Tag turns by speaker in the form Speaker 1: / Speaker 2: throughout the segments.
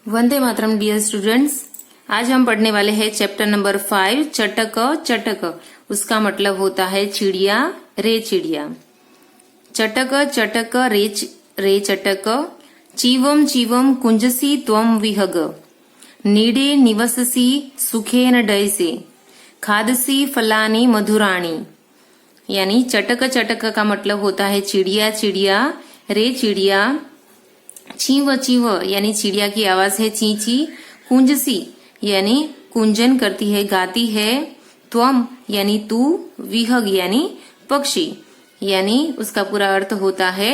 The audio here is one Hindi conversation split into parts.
Speaker 1: Vande Mataram dear students. आज हम पढ़ने वाले हैं चैप्टर नंबर 5 चटक चटक। उसका मतलब होता है चिड़िया रे चिड़िया। चटक चटक रे चटक चीवम चीवम कुंजसी त्वम विहग नीडे निवससी सुखेन डयसे खादसी फलानी मधुराणी। यानी चटक चटक का मतलब होता है चिड़िया चिड़िया रे चिड़िया। चीव चीव यानी चिड़िया की आवाज है ची ची। कुंजसी यानी कुंजन करती है गाती है। त्वम यानी तू। विहग यानी पक्षी। यानी उसका पूरा अर्थ होता है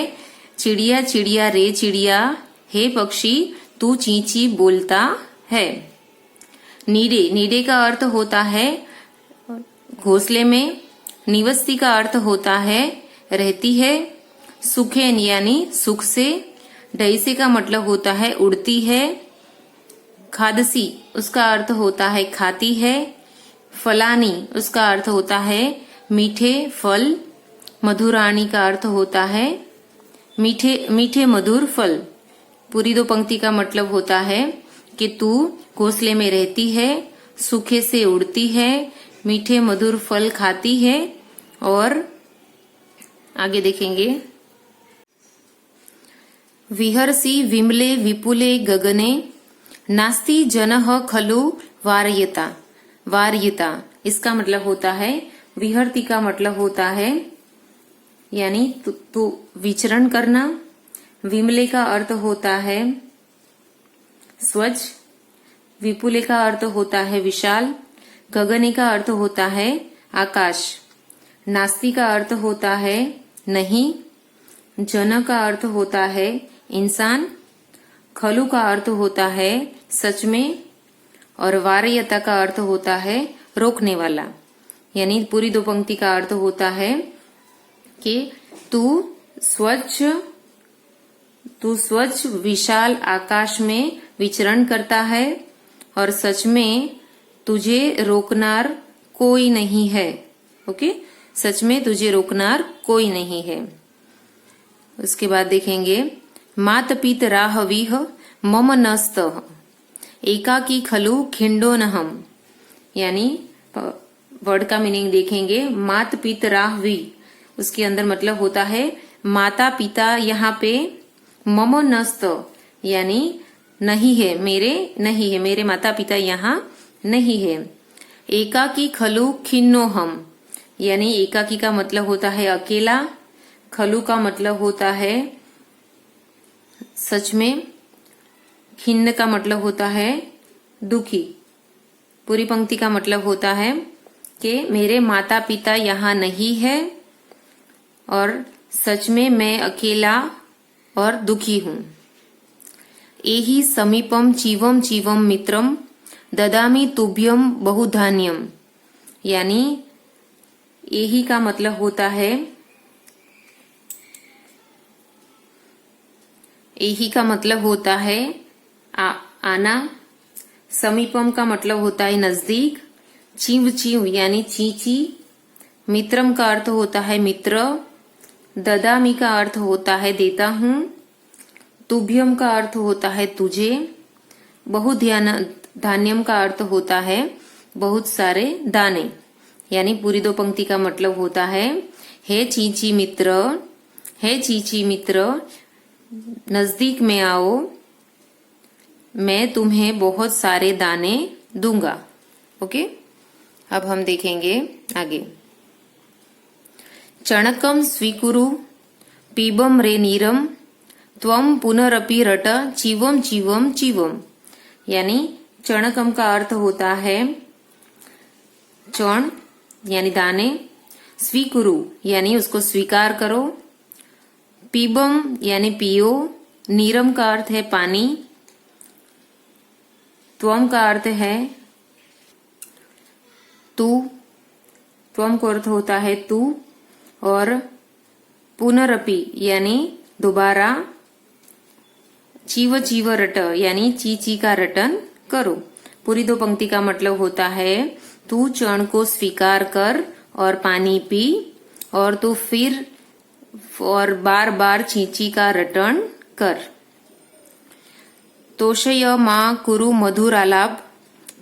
Speaker 1: चिड़िया चिड़िया रे चिड़िया हे पक्षी तू ची ची बोलता है। नीडे नीडे का अर्थ होता है घोंसले में। निवस्ती का अर्थ होता है रहती है। सुखेन यानी सुख से। डैसे का मतलब होता है उड़ती है। खादसी उसका अर्थ होता है खाती है। फलानी उसका अर्थ होता है मीठे फल। मधुराणी का अर्थ होता है मीठे मीठे मधुर फल। पूरी दो पंक्ति का मतलब होता है कि तू घोंसले में रहती है, सूखे से उड़ती है, मीठे मधुर फल खाती है। और आगे देखेंगे विहरसी विमले विपुले गगने नास्ति जनः खलु वार्यता। वार्यता इसका मतलब होता है विहरती का मतलब होता है यानी तू विचरण करना। विमले का अर्थ होता है स्वच्छ। विपुले का अर्थ होता है विशाल। गगने का अर्थ होता है आकाश। नास्ति का अर्थ होता है नहीं। जन का अर्थ होता है इंसान। खलु का अर्थ होता है सच में। और वार्यता का अर्थ होता है रोकने वाला। यानी पूरी दो पंक्ति का अर्थ होता है कि तू स्वच्छ विशाल आकाश में विचरण करता है और सच में तुझे रोकनार कोई नहीं है। ओके, सच में तुझे रोकनार कोई नहीं है। उसके बाद देखेंगे मात पीत राहवीह मम नस्तः एकाकी खलु खिंडोनहम। यानी वर्ड का मीनिंग देखेंगे मात पित राहवी उसके अंदर मतलब होता है माता पिता। यहाँ पे मम नस्त यानी नहीं है मेरे, नहीं है मेरे माता पिता यहाँ नहीं है। एकाकी खलु खिन्नोहम यानी एकाकी का मतलब होता है अकेला। खलु का मतलब होता है सच में। खिन्न का मतलब होता है दुखी। पूरी पंक्ति का मतलब होता है कि मेरे माता पिता यहाँ नहीं है और सच में मैं अकेला और दुखी हूँ। एहि समीपम चीवम चीवम मित्रम ददामी तुभ्यम बहुधान्यम। यानी एहि का मतलब होता है एही का मतलब होता है आना। समीपम का मतलब होता है नजदीक। चीव चीव यानी चींची। मित्रम का अर्थ होता है मित्र। ददामी का अर्थ होता है देता हूँ। तुभ्यम का अर्थ होता है तुझे। धान्यम का अर्थ होता है बहुत सारे दाने। यानी पूरी दो पंक्ति का मतलब होता है हे चींची मित्र, हे चींची मित्र नजदीक में आओ, मैं तुम्हें बहुत सारे दाने दूंगा। ओके, अब हम देखेंगे आगे। चणकम स्वीकुरु पीबम रे नीरम त्वम पुनरपि रट चीवम चीवम चीवम। यानी चणकम का अर्थ होता है चण यानी दाने। स्वीकुरु यानी उसको स्वीकार करो। पीबम यानी पियो। नीरम का अर्थ है पानी। त्वम का अर्थ है तू। त्वम का अर्थ होता है तू। और पुनरपि यानी दोबारा। चीव चीव रट यानी ची ची का रटन करो। पूरी दो पंक्ति का मतलब होता है तू चण को स्वीकार कर और पानी पी और तू फिर और बार बार चींची का रटन कर। तोषय मा कुरु मधुरालाप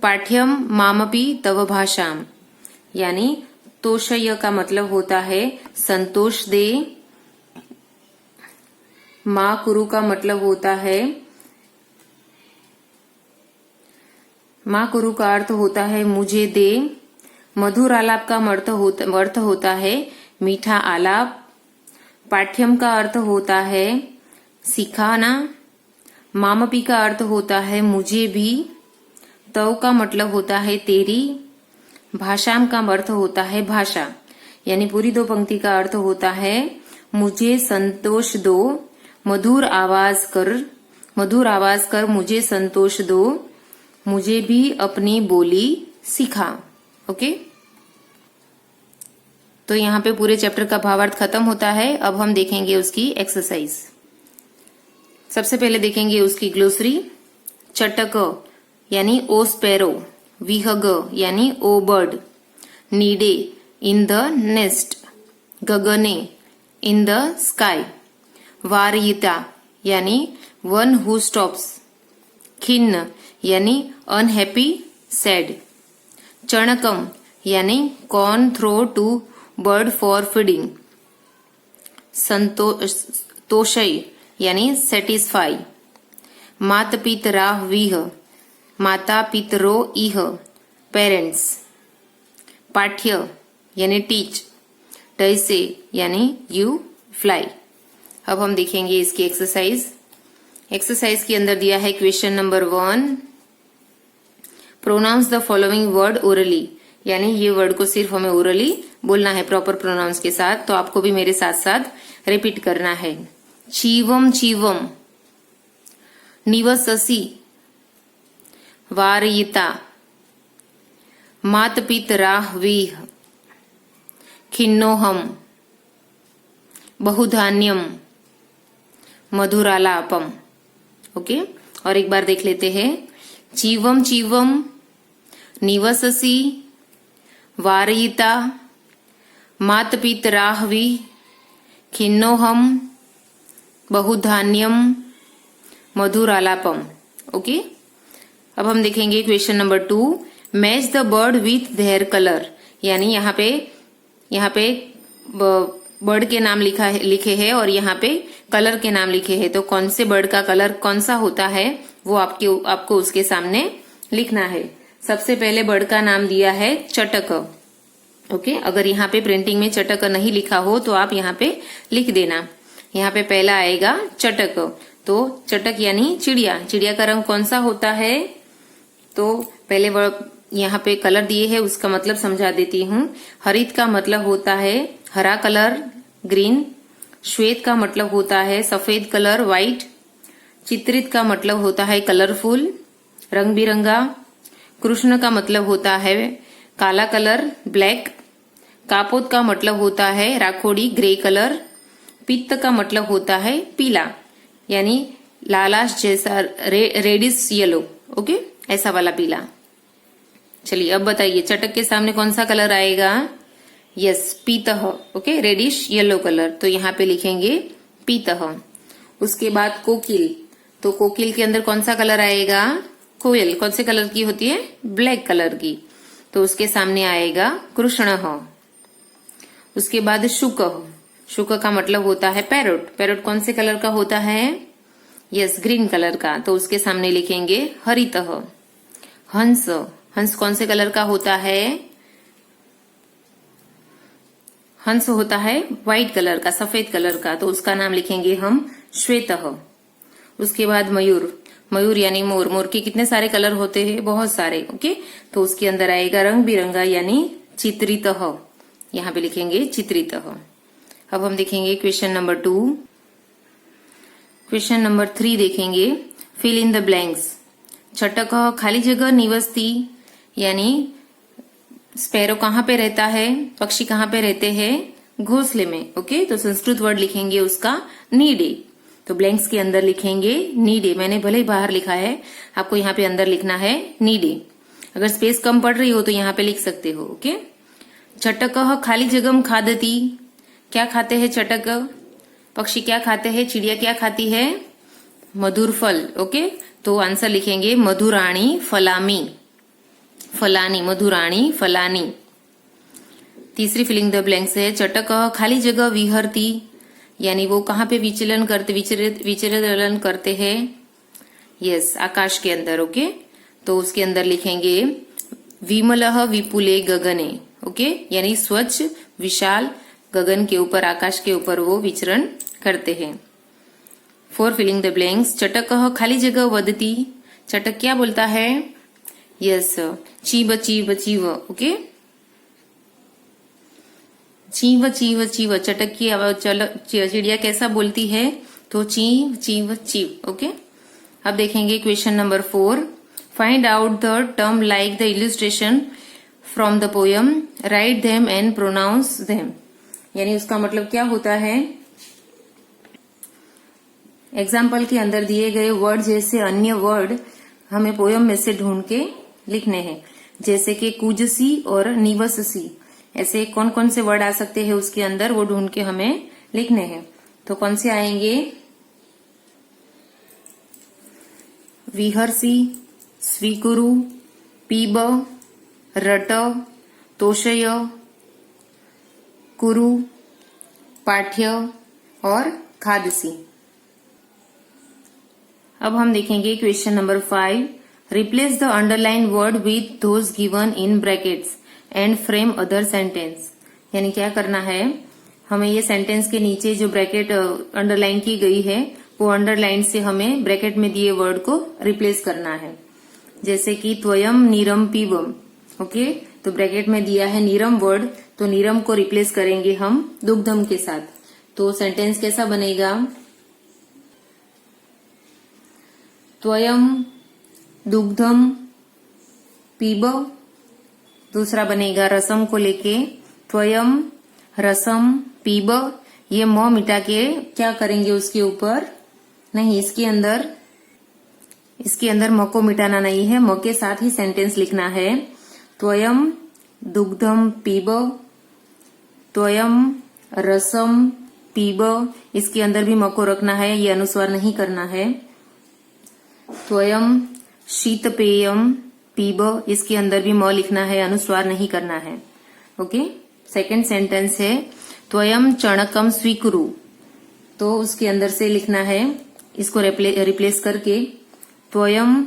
Speaker 1: पाठ्यम मामपि तव भाषाम। यानी तोषय का मतलब होता है संतोष दे, मा कुरु का मतलब होता है, मा कुरु का अर्थ होता है मुझे दे, मधुर आलाप का अर्थ होता है मीठा आलाप, पाठ्यम का अर्थ होता है सिखाना, मामपी का अर्थ होता है मुझे भी, तव का मतलब होता है तेरी, भाषाम का अर्थ होता है भाषा। यानी पूरी दो पंक्ति का अर्थ होता है मुझे संतोष दो, मधुर आवाज कर मुझे संतोष दो, मुझे भी अपनी बोली सिखा। ओके, तो यहाँ पे पूरे चैप्टर का भावार्थ खत्म होता है। अब हम देखेंगे उसकी एक्सरसाइज। सबसे पहले देखेंगे उसकी ग्लोसरी। चटक यानी ओ स्पैरो, विहग यानी ओ बर्ड, नीडे इन द नेस्ट, गगने इन द स्काई, वारयिता यानी वन हु स्टॉप्स, खिन्न यानी अनहैप्पी सैड, चणकम यानी corn throw to bird for feeding, तोषय यानी सेटिस्फाई, मात पितरा विह, माता पितरो इह, पेरेंट्स, पाठ्य यानी टीच, टैसे यानी यू फ्लाई। अब हम देखेंगे इसकी एक्सरसाइज। एक्सरसाइज के अंदर दिया है question number 1, pronounce the following word orally. यानी ये वर्ड को सिर्फ हमें ओरली बोलना है प्रॉपर प्रोनाउंस के साथ, तो आपको भी मेरे साथ साथ रिपीट करना है। चीवम चीवम, निवससी, वारयिता, मातपितराह्वीह, खिन्नोहम, बहुधान्यम, मधुरालापम। ओके, और एक बार देख लेते हैं। चीवम चीवम, निवससी, वारयिता, मातपितराह्वी, खिन्नोहम, बहुधान्यम, मधुरालापम। ओके, अब हम देखेंगे question number 2, match the bird with their colour. यानी यहाँ पे बर्ड के नाम लिखे हैं और यहाँ पे कलर के नाम लिखे हैं, तो कौन से बर्ड का कलर कौन सा होता है वो आपको उसके सामने लिखना है। सबसे पहले बर्ड का नाम दिया है चटक। ओके, अगर यहाँ पे प्रिंटिंग में चटक नहीं लिखा हो तो आप यहाँ पे लिख देना। यहाँ पे पहला आएगा चटक, तो चटक यानी चिड़िया। चिड़िया का रंग कौन सा होता है, तो पहले यहाँ पे कलर दिए है उसका मतलब समझा देती हूँ। हरित का मतलब होता है हरा कलर, ग्रीन। श्वेत का मतलब होता है सफेद कलर, व्हाइट। चित्रित का मतलब होता है कलरफुल, रंग बिरंगा। कृष्ण का मतलब होता है काला कलर, ब्लैक। कापोत का मतलब होता है राखोड़ी, ग्रे कलर। पित्त का मतलब होता है पीला, यानी लालाश जैसा, रेडिश येलो। ओके, ऐसा वाला पीला। चलिए अब बताइए चटक के सामने कौन सा कलर आएगा। यस, पीतः। ओके, रेडिश येलो कलर, तो यहाँ पे लिखेंगे पीतः। उसके बाद कोकिल, तो कोकिल के अंदर कौन सा कलर आएगा। कोयल कौन से कलर की होती है, ब्लैक कलर की, तो उसके सामने आएगा कृष्णः। उसके बाद शुक, शुक का मतलब होता है पैरोट। पैरोट कौन से कलर का होता है, यस, ग्रीन कलर का, तो उसके सामने लिखेंगे हरितः। हंस, हंस कौन से कलर का होता है, हंस होता है व्हाइट कलर का, सफेद कलर का, तो उसका नाम लिखेंगे हम श्वेतः। उसके बाद मयूर, मयूर यानी मोर। मोर के कितने सारे कलर होते हैं, बहुत सारे। ओके, तो उसके अंदर आएगा रंग बिरंगा यानी चित्रितः, यहाँ पे लिखेंगे चित्रितः। अब हम देखेंगे क्वेश्चन नंबर 2। क्वेश्चन नंबर 3 देखेंगे, फिल इन द ब्लैंक्स। चटक खाली जगह, निवसती यानी स्पैरो कहाँ पे रहता है, पक्षी कहाँ पे रहते हैं, घोंसले में। ओके, तो संस्कृत वर्ड लिखेंगे उसका नीडे, तो ब्लैंक्स के अंदर लिखेंगे नीडे। मैंने भले ही बाहर लिखा है, आपको यहाँ पे अंदर लिखना है नीडे। अगर स्पेस कम पड़ रही हो तो यहाँ पे लिख सकते हो। ओके, चटक खाली जगह खादती, क्या खाते हैं चटक, पक्षी क्या खाते हैं, चिड़िया क्या खाती है, मधुर फल। ओके, तो आंसर लिखेंगे मधुराणी फलामी, फलानी, मधुराणी फलानी। तीसरी फिलिंग द ब्लैंक्स है चटक खाली जगह विहरती, यानी वो कहाँ पे विचलन करते हैं? यस, आकाश के अंदर। ओके, तो उसके अंदर लिखेंगे विमलः विपुले गगने। ओके, यानी स्वच्छ विशाल गगन के ऊपर, आकाश के ऊपर वो विचरण करते हैं। फोर फिलिंग द ब्लैंक्स चटक खाली जगह वदती, चटक क्या बोलता है? Yes, chew chew chew. Okay, chew chew chew, चटक की चिड़िया कैसा बोलती है? तो चीव चीव चीव। ओके, अब देखेंगे question number 4। Find out the term like the illustration from the poem, write them and pronounce them. यानी उसका मतलब क्या होता है? एग्जाम्पल के अंदर दिए गए वर्ड जैसे अन्य वर्ड हमें पोयम में से ढूंढ के लिखने हैं, जैसे कि कुजसी और निवससी। ऐसे कौन कौन से वर्ड आ सकते हैं उसके अंदर, वो ढूंढ के हमें लिखने हैं। तो कौन से आएंगे? विहर्षि, स्वीकुरु, पीब, रट, तोषय, कुरु, पाठ्य और खादसी। अब हम देखेंगे question number 5। Replace the underline word with those given in brackets and frame other sentence. यानी क्या करना है, हमें ये सेंटेंस के नीचे जो ब्रैकेट अंडरलाइन की गई है, वो अंडरलाइन से हमें ब्रैकेट में दिए वर्ड को रिप्लेस करना है। जैसे कि त्वयम नीरम पीवम। ओके, तो ब्रैकेट में दिया है नीरम वर्ड, तो नीरम को रिप्लेस करेंगे हम दुग्धम के साथ। तो सेंटेंस कैसा बनेगा? त्वयम दुग्धम पीब। दूसरा बनेगा रसम को लेके, त्वयम रसम पीब। ये म मिटा के क्या करेंगे उसके ऊपर? नहीं, इसके अंदर म को मिटाना नहीं है, म के साथ ही सेंटेंस लिखना है। त्वयम दुग्धम पीब, त्वयम रसम पीब। इसके अंदर भी म को रखना है, ये अनुस्वार नहीं करना है। त्वयम शीतपेयम पीब, इसके अंदर भी म लिखना है, अनुस्वार नहीं करना है। ओके, सेकंड सेंटेंस है त्वयम चणकम स्वीकुरु, तो उसके अंदर से लिखना है, इसको रिप्लेस करके त्वयम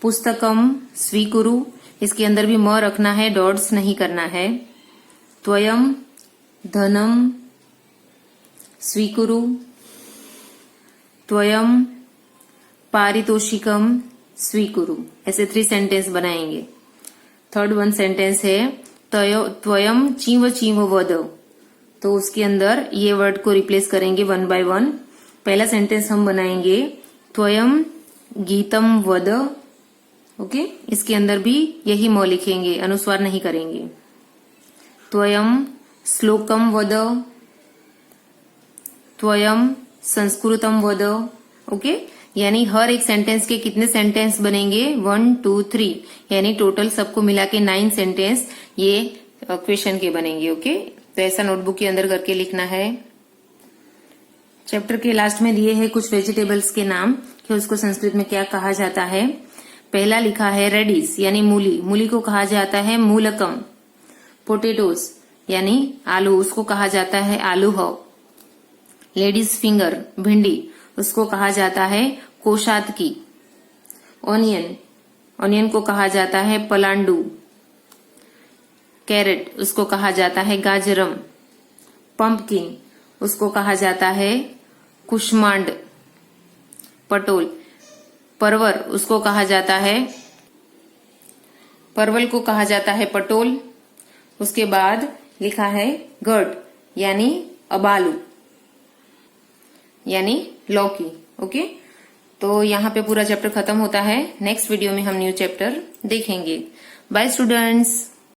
Speaker 1: पुस्तकम स्वीकुरु। इसके अंदर भी म रखना है, डॉट्स नहीं करना है। त्वयम धनम स्वीकुरु, त्वयम पारितोषिकम स्वीकुरु। ऐसे 3 सेंटेंस बनाएंगे। थर्ड वन सेंटेंस है त्वयम चीव चीव वद, तो उसके अंदर ये वर्ड को रिप्लेस करेंगे 1 by 1। पहला सेंटेंस हम बनाएंगे त्वयम गीतम वद। ओके, इसके अंदर भी यही म लिखेंगे, अनुस्वार नहीं करेंगे। त्वयम श्लोकम वद, त्वयम संस्कृतम वद। ओके, यानी हर एक सेंटेंस के कितने सेंटेंस बनेंगे? 1 2 3, यानी टोटल सबको मिला के 9 सेंटेंस ये क्वेश्चन के बनेंगे। ओके, तो ऐसा नोटबुक के अंदर करके लिखना है। चैप्टर के लास्ट में दिए हैं कुछ वेजिटेबल्स के नाम कि उसको संस्कृत में क्या कहा जाता है। पहला लिखा है रेडिस यानी मूली, मूली को कहा जाता है मूलकम। पोटेटोस यानी आलू, उसको कहा जाता है आलूह। लेडीज फिंगर भिंडी, उसको कहा जाता है कोशातकी। ऑनियन, ऑनियन को कहा जाता है पलांडू। कैरेट, उसको कहा जाता है गाजरम। पंपकिन, उसको कहा जाता है कुष्मांड। पटोल, परवर, उसको कहा जाता है, परवल को कहा जाता है पटोल। उसके बाद लिखा है गर्ड यानी अबालू यानी लौकी। ओके, तो यहाँ पे पूरा चैप्टर खत्म होता है। नेक्स्ट वीडियो में हम न्यू चैप्टर देखेंगे। Bye students.